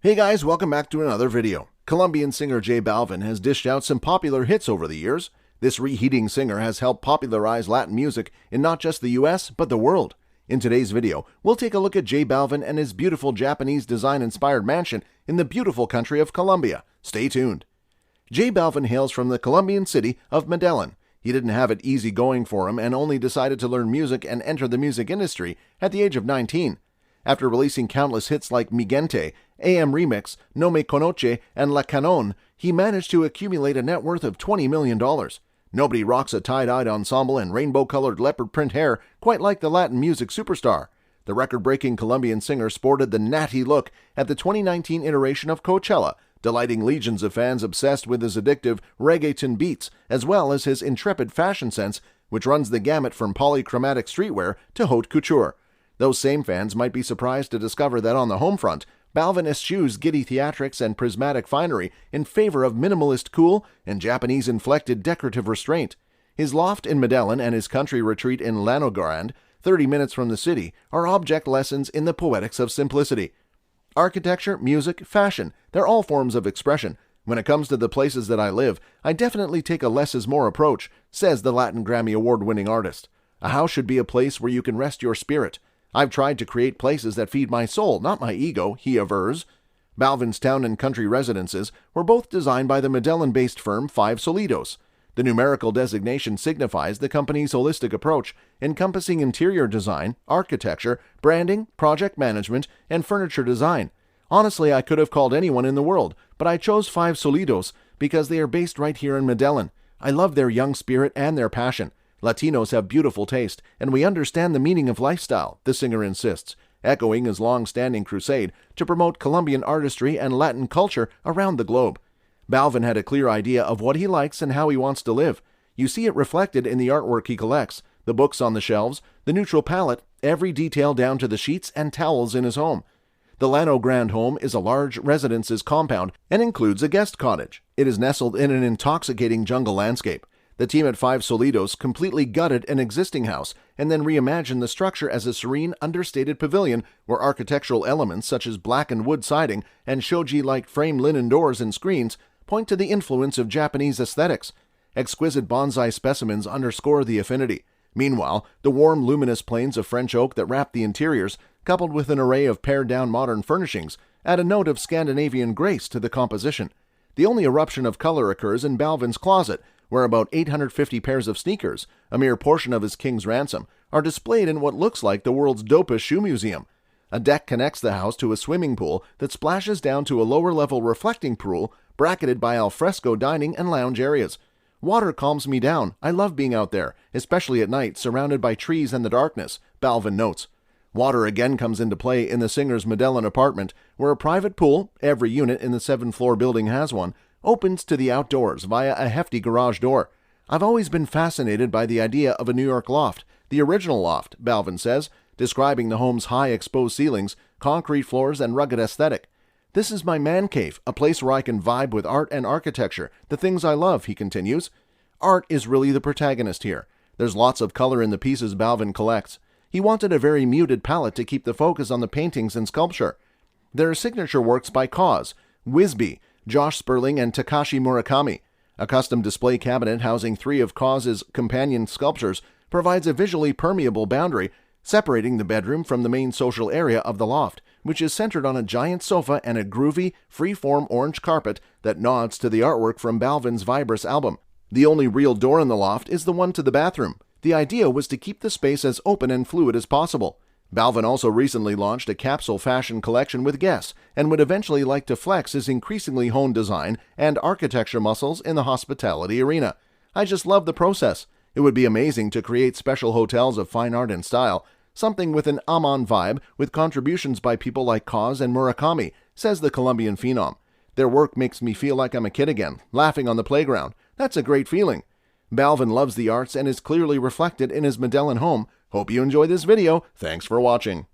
Hey guys, welcome back to another video. Colombian singer J Balvin has dished out some popular hits over the years. This reheating singer has helped popularize Latin music in not just the US, but the world. In today's video, we'll take a look at J Balvin and his beautiful Japanese design-inspired mansion in the beautiful country of Colombia. Stay tuned. J Balvin hails from the Colombian city of Medellin. He didn't have it easy going for him and only decided to learn music and enter the music industry at the age of 19. After releasing countless hits like Mi Gente, AM Remix, No Me Conoce, and La Canon, he managed to accumulate a net worth of $20 million. Nobody rocks a tie-dyed ensemble and rainbow-colored leopard print hair quite like the Latin music superstar. The record-breaking Colombian singer sported the natty look at the 2019 iteration of Coachella, delighting legions of fans obsessed with his addictive reggaeton beats, as well as his intrepid fashion sense, which runs the gamut from polychromatic streetwear to haute couture. Those same fans might be surprised to discover that on the home front, Balvin eschews giddy theatrics and prismatic finery in favor of minimalist cool and Japanese-inflected decorative restraint. His loft in Medellin and his country retreat in Lanogrand, 30 minutes from the city, are object lessons in the poetics of simplicity. Architecture, music, fashion, they're all forms of expression. When it comes to the places that I live, I definitely take a less is more approach, says the Latin Grammy Award-winning artist. A house should be a place where you can rest your spirit. I've tried to create places that feed my soul, not my ego, he avers. Balvin's town and country residences were both designed by the Medellin-based firm Five Solitos. The numerical designation signifies the company's holistic approach, encompassing interior design, architecture, branding, project management, and furniture design. Honestly, I could have called anyone in the world, but I chose Five Solitos because they are based right here in Medellin. I love their young spirit and their passion. Latinos have beautiful taste, and we understand the meaning of lifestyle, the singer insists, echoing his long-standing crusade to promote Colombian artistry and Latin culture around the globe. Balvin had a clear idea of what he likes and how he wants to live. You see it reflected in the artwork he collects, the books on the shelves, the neutral palette, every detail down to the sheets and towels in his home. The Lanogrand home is a large residence's compound and includes a guest cottage. It is nestled in an intoxicating jungle landscape. The team at Five Solitos completely gutted an existing house and then reimagined the structure as a serene, understated pavilion where architectural elements such as blackened wood siding and shoji-like framed linen doors and screens point to the influence of Japanese aesthetics. Exquisite bonsai specimens underscore the affinity. Meanwhile, the warm, luminous planes of French oak that wrap the interiors, coupled with an array of pared-down modern furnishings, add a note of Scandinavian grace to the composition. The only eruption of color occurs in Balvin's closet, where about 850 pairs of sneakers, a mere portion of his king's ransom, are displayed in what looks like the world's dopest shoe museum. A deck connects the house to a swimming pool that splashes down to a lower-level reflecting pool bracketed by alfresco dining and lounge areas. Water calms me down. I love being out there, especially at night, surrounded by trees and the darkness, Balvin notes. Water again comes into play in the singer's Medellin apartment, where a private pool, every unit in the 7th-floor building has one, opens to the outdoors via a hefty garage door. I've always been fascinated by the idea of a New York loft, the original loft, Balvin says, describing the home's high exposed ceilings, concrete floors, and rugged aesthetic. This is my man cave, a place where I can vibe with art and architecture, the things I love, he continues. Art is really the protagonist here. There's lots of color in the pieces Balvin collects. He wanted a very muted palette to keep the focus on the paintings and sculpture. There are signature works by Kaws, Wisby, Josh Sperling, and Takashi Murakami. A custom display cabinet housing 3 of Kaw's companion sculptures provides a visually permeable boundary separating the bedroom from the main social area of the loft, which is centered on a giant sofa and a groovy, free-form orange carpet that nods to the artwork from Balvin's Vibrous album. The only real door in the loft is the one to the bathroom. The idea was to keep the space as open and fluid as possible. Balvin also recently launched a capsule fashion collection with guests and would eventually like to flex his increasingly honed design and architecture muscles in the hospitality arena. I just love the process. It would be amazing to create special hotels of fine art and style, something with an Amman vibe with contributions by people like Kaws and Murakami, says the Colombian phenom. Their work makes me feel like I'm a kid again, laughing on the playground. That's a great feeling. Balvin loves the arts and is clearly reflected in his Medellin home. Hope you enjoyed this video. Thanks for watching.